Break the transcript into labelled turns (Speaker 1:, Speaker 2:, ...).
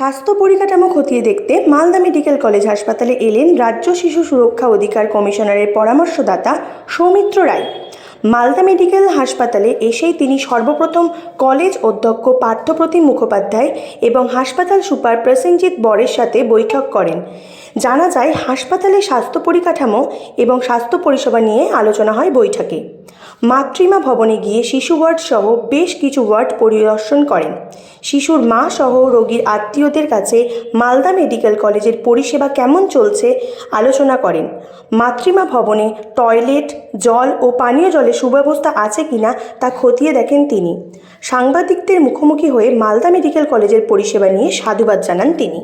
Speaker 1: স্বাস্থ্য পরিকাঠামো খতিয়ে দেখতে মালদা মেডিকেল কলেজ হাসপাতালে এলেন রাজ্য শিশু সুরক্ষা অধিকার কমিশনারের পরামর্শদাতা সৌমিত্র রায়। মালদা মেডিকেল হাসপাতালে এসেই তিনি সর্বপ্রথম কলেজ অধ্যক্ষ পার্থপ্রতিম মুখোপাধ্যায় এবং হাসপাতাল সুপার প্রসেনজিৎ বরের সাথে বৈঠক করেন। জানা যায়, হাসপাতালের স্বাস্থ্য পরিকাঠামো এবং স্বাস্থ্য পরিষেবা নিয়ে আলোচনা হয় বৈঠকে। মাতৃমা ভবনে গিয়ে শিশু ওয়ার্ড সহ বেশ কিছু ওয়ার্ড পরিদর্শন করেন। শিশুর মা সহ রোগীর আত্মীয়দের কাছে মালদা মেডিকেল কলেজের পরিষেবা কেমন চলছে আলোচনা করেন। মাতৃমা ভবনে টয়লেট, জল ও পানীয় জলের সুব্যবস্থা আছে কিনা তা খতিয়ে দেখেন তিনি। সাংবাদিকদের মুখোমুখি হয়ে মালদা মেডিকেল কলেজের পরিষেবা নিয়ে সাধুবাদ জানান তিনি।